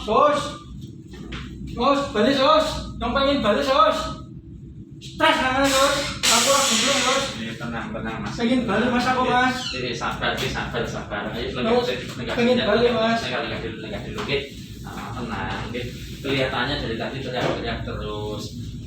sos. Sos, balik sos. Yang pengen balik sos. Stres kan sos. Aku langsung belum sos. Tenang mas. Pengen balik mas aku mas. Sabar. Ayo pengen balik mas. Negah dulu, oke. Tenang, oke. Kelihatannya dari tadi teriak terus.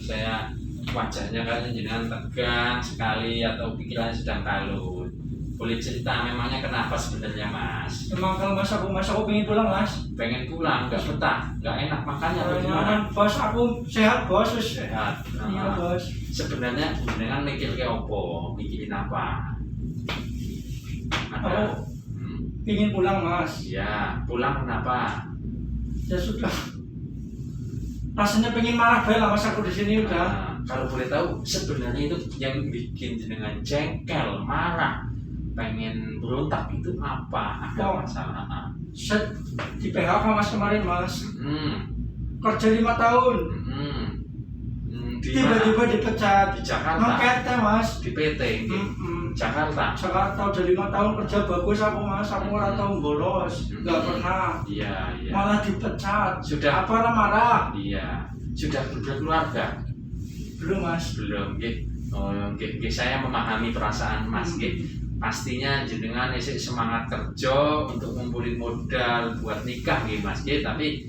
Saya wajahnya kan jenengan tegang sekali atau pikirannya sedang kalut. Boleh cerita memangnya kenapa sebenarnya mas? Emang kalau mas aku pengen pulang mas. Pengen pulang, nggak betah, nggak enak makannya atau gimana? Jangan bos, aku sehat bos. Sehat. Iya bos. Sebenarnya jenengan mikir ke opo, mikirin apa? Ada? Pengen pulang mas. Ya, pulang kenapa? Ya sudah. Rasanya pengen marah banget lah mas aku di sini udah. Kalau boleh tahu, sebenarnya itu yang bikin jenengan jengkel, marah, pengen berontak itu apa? Ada masalah? Set di PHK mas kemarin mas. Kerja 5 tahun. Tiba-tiba dipecat di Jakarta. Makete mas. Di PT. Jakarta udah 5 tahun kerja bagus aku mas. Aku ora tau bolos. Nggak pernah. Iya. Malah dipecat. Sudah apa marah? Iya. Sudah berkeluarga? Belum mas. Belum. Oke. Saya memahami perasaan mas. Pastinya jenengan isih semangat kerja untuk ngumpulin modal buat nikah mas. Tapi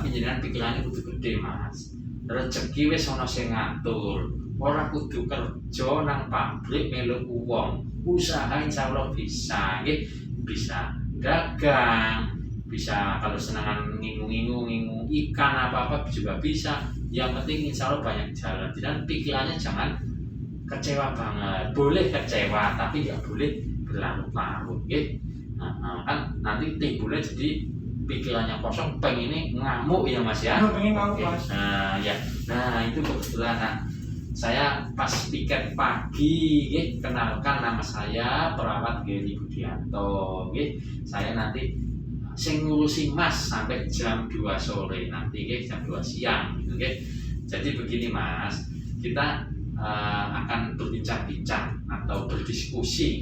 jenengan pikirannya kudu gede mas. Rezeki wis ana sing ngatur. Ora kudu kerja nang pabrik melu uang. Usaha insyaallah bisa nggih. Bisa dagang, bisa kalau senangan ngingu ikan apa juga bisa. Yang penting insyaallah banyak jalan. Dan pikirannya jangan kecewa banget. Boleh kecewa tapi nggak boleh berlarut-larut nggih. Kan nanti timbulnya jadi pikirannya kosong, pengennya ngamuk ya mas ya. Pengen ngamuk mas. Nah itu kebetulan saya pas piket pagi, kenalkan nama saya perawat Geri Budianto. Saya nanti sing ngurusi mas sampai jam 2 sore nanti, jam 2 siang gitu. Jadi begini mas, kita akan berbincang-bincang atau berdiskusi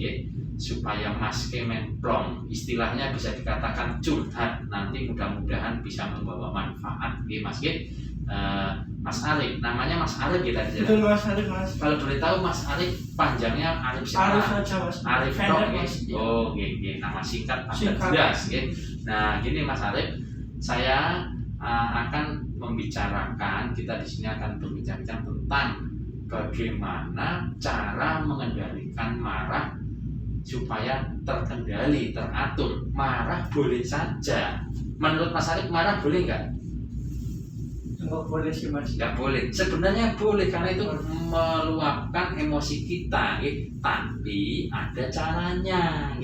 supaya mas memplong, istilahnya bisa dikatakan curhat, nanti mudah-mudahan bisa membawa manfaat mas. Mas Arif, namanya Mas Arif kita di Betul Mas Arif mas. Kalau boleh tahu Mas Arif panjangnya Arif siapa? Arif saja mas. Arif mas. Oh, nama singkat agak jelas. Nah, gini Mas Arif, saya akan membicarakan, kita di sini akan berbincang tentang bagaimana cara mengendalikan marah supaya terkendali, teratur. Marah boleh saja. Menurut Mas Arif marah boleh nggak? Nggak boleh sih mas. Nggak boleh. Sebenarnya boleh karena itu meluapkan emosi kita, tapi ada caranya.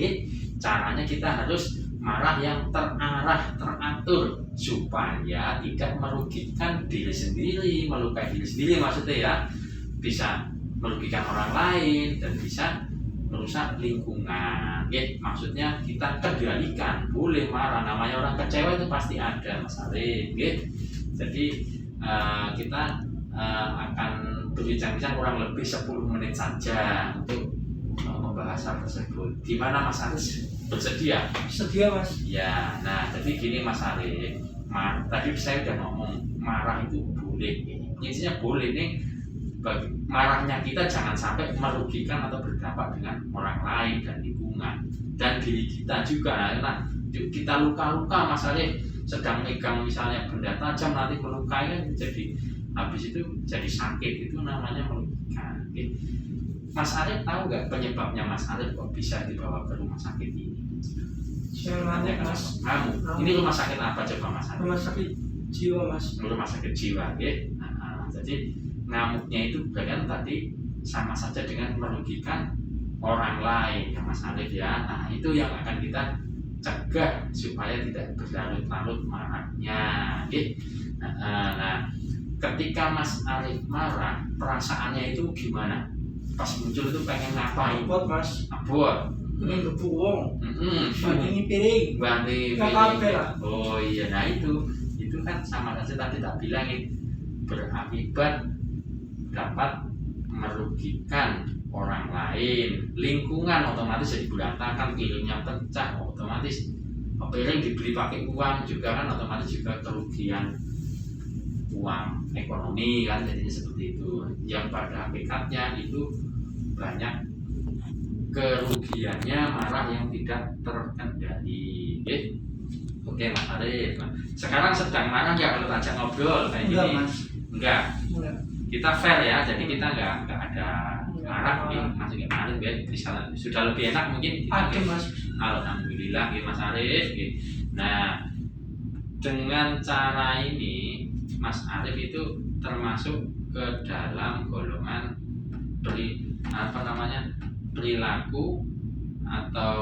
Caranya kita harus marah yang terarah, teratur supaya tidak merugikan diri sendiri, melukai diri sendiri maksudnya ya. Bisa merugikan orang lain dan bisa merusak lingkungan. Maksudnya kita kendalikan, boleh marah, namanya orang kecewa itu pasti ada Mas Arif. Jadi kita akan berbincang-bincang kurang lebih 10 menit saja untuk membahas hal tersebut. Gimana Mas Arif, bersedia? Sedia mas. Ya, nah jadi gini Mas Arif, tadi saya udah ngomong marah itu boleh. Intinya boleh nih. Marahnya kita jangan sampai merugikan atau berdampak dengan orang lain dan lingkungan dan diri kita juga. Nah, kita luka-luka Mas Arif, sedang megang misalnya benda tajam nanti melukai kan, jadi habis itu jadi sakit, itu namanya merugikan. Mas Arif tahu nggak penyebabnya Mas Arif kok bisa dibawa ke rumah sakit ini? Sebenarnya mas. Ini rumah sakit apa coba Mas Arif? Rumah sakit jiwa mas. Rumah sakit jiwa, jadi ngamuknya itu kan tadi sama saja dengan merugikan orang lain ya Mas Arif ya. Nah itu yang akan kita cegah supaya tidak berlarut-larut marahnya. Nah ketika Mas Arif marah, perasaannya itu gimana? Pas muncul itu pengen ngapain? Abot mas. Abot. Pengen gebuk wong. Banting piring. Piring. Oh iya, nah itu kan sama saja tadi tak bilangin, berakibat dapat merugikan orang lain, lingkungan otomatis jadi berantakan, piringnya pecah, otomatis piring dibeli pakai uang juga kan otomatis juga kerugian uang ekonomi kan, jadinya seperti itu. Yang pada hakikatnya itu banyak kerugiannya malah yang tidak terkendali. Oke Mas Arif. Sekarang sedang marah ya kalau ajak ngobrol kayak Enggak, gini? Mas. Enggak. Enggak. Kita fair ya, jadi kita enggak ada marah mungkin Mas enggak marah ya. Bisa sudah lebih enak mungkin. Ada Mas. Alhamdulillah ya Mas Arif. Nah, dengan cara ini Mas Arif itu termasuk ke dalam golongan perilaku atau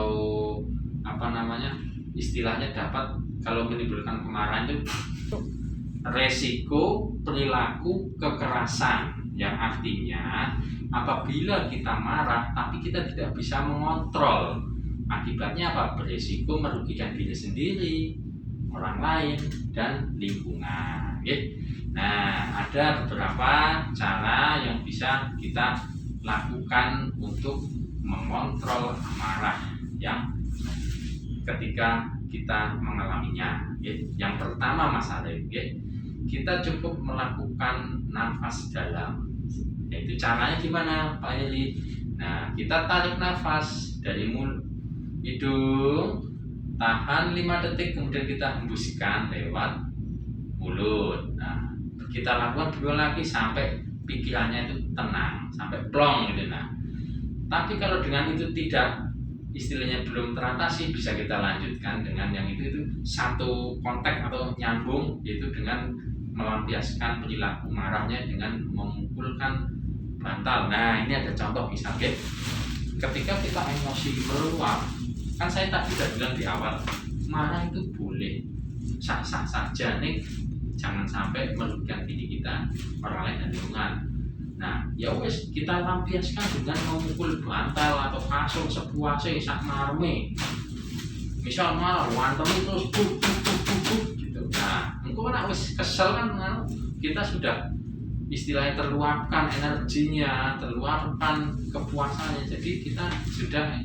istilahnya dapat kalau menimbulkan kemarahan itu resiko perilaku kekerasan, yang artinya apabila kita marah tapi kita tidak bisa mengontrol, akibatnya apa? Beresiko merugikan diri sendiri, orang lain, dan lingkungan. Nah, ada beberapa cara yang bisa kita lakukan untuk mengontrol amarah yang ketika kita mengalaminya. Yang pertama Mas Arif, kita cukup melakukan nafas dalam. Itu caranya gimana Pak Heri? Nah, kita tarik nafas dari hidung, tahan 5 detik, kemudian kita hembuskan lewat mulut. Nah, kita lakukan 2 lagi sampai pikirannya itu tenang, sampai plong gitu. Nah, tapi kalau dengan itu tidak, istilahnya belum teratasi, bisa kita lanjutkan dengan yang itu satu kontak atau nyambung, yaitu dengan melampiaskan perilaku marahnya dengan memukulkan bantal. Nah, ini ada contoh misalnya ketika kita emosi meluap, kan saya tadi sudah bilang di awal, marah itu boleh, sah-sah saja nih, jangan sampai merugikan diri kita, orang lain dan lingkungan. Nah, ya wes kita lampiaskan dengan memukul bantal atau kasur sepuasnya sak marme. Misal malah wantem terus buk gitu. Nah, engko nek wis kesel kan kita sudah istilahnya terluapkan energinya, terluapkan kepuasannya. Jadi kita sudah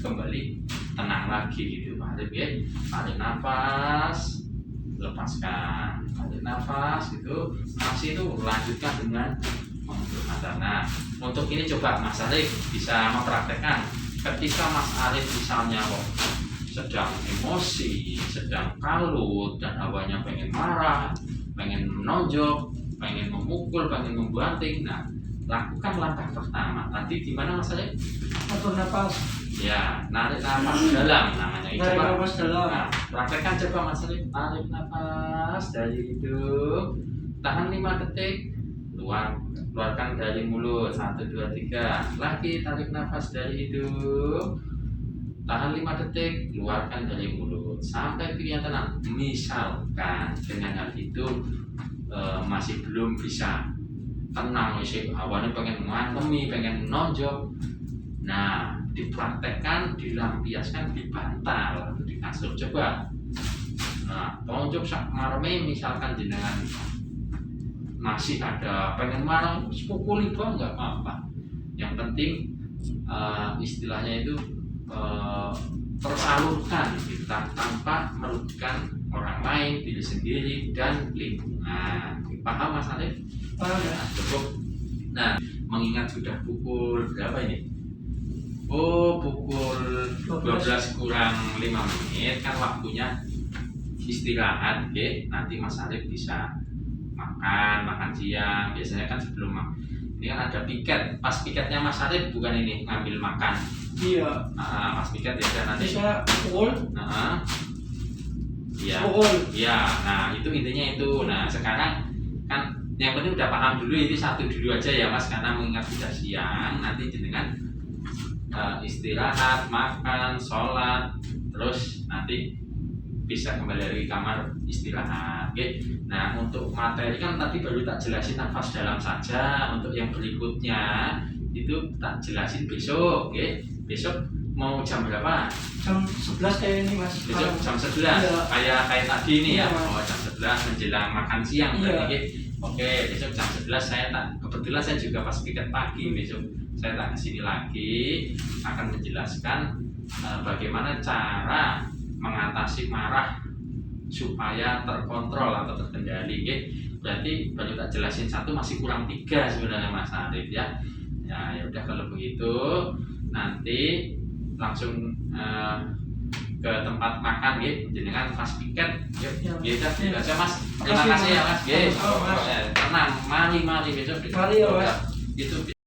kembali tenang lagi gitu Pak Arif ya. Tarik nafas, lepaskan. Tarik nafas gitu. Masih itu lanjutkan dengan nah, untuk ini coba Mas Arif bisa mempraktekkan ketika Mas Arif misalnya sedang emosi, sedang kalut dan hawanya pengen marah, pengen menonjok, pengen memukul, pengen membanting. Nah, lakukan langkah pertama. Tadi gimana Mas Arif? Atur nafas. Ya, narik nafas dalam namanya. Narik nafas dalam. Nah, praktekkan coba Mas Arif. Tarik nafas dari hidung, tahan 5 detik, keluarkan dari mulut. 1, 2, 3. Lagi tarik nafas dari hidung, tahan 5 detik, keluarkan dari mulut sampai pikiran tenang. Misalkan dengan hal itu masih belum bisa tenang, awalnya pengen ngantemi, pengen menonjok. Nah, dipraktekkan, dilampiaskan di bantal atau di kasur. Coba nah, tonjok sak marme misalkan jenengan masih ada pengen marah, pukuli bang nggak apa-apa. Yang penting istilahnya itu tersalurkan kita tanpa merugikan orang lain, diri sendiri dan lingkungan. Paham Mas Arif? Paham ya. Cukup. Nah, mengingat sudah pukul berapa ini? Oh, pukul 12 kurang 5 menit kan waktunya istirahat. Oke, nanti Mas Arif bisa makan siang. Biasanya kan sebelum ini kan ada piket. Pas piketnya Mas Arif bukan ini ngambil makan. Iya. Pas piket ya nanti Bisa pukul. Iya. Pukul. Iya. Nah, itu intinya itu. Nah, sekarang kan yang penting udah paham dulu, ini satu dulu aja ya Mas, karena mengingat sudah siang. Nanti jenengan istirahat, makan, sholat, terus nanti bisa kembali dari kamar istirahat. Oke. Nah, untuk materi kan tadi baru tak jelasin nafas dalam saja. Untuk yang berikutnya itu tak jelasin besok. Oke. Besok mau jam berapa? Jam 11 kayak ini Mas. Besok jam 11. Iya. Kayak tadi ini ya. Iya, Oh, jam 11 menjelang makan siang. Iya. Oke, besok jam 11 kebetulan saya juga pas piket pagi. Besok saya tak kesini lagi akan menjelaskan bagaimana cara mengatasi marah supaya terkontrol atau terkendali. Oke, berarti baru tak jelasin satu masih kurang 3 sebenarnya Mas Arif ya. Ya udah kalau begitu nanti langsung ke tempat makan gitu, jenengan pas piket. Yuk, gitu aja Mas. Terima kasih ya Mas. Tenang, mari besok. Mari ya Mas. Itu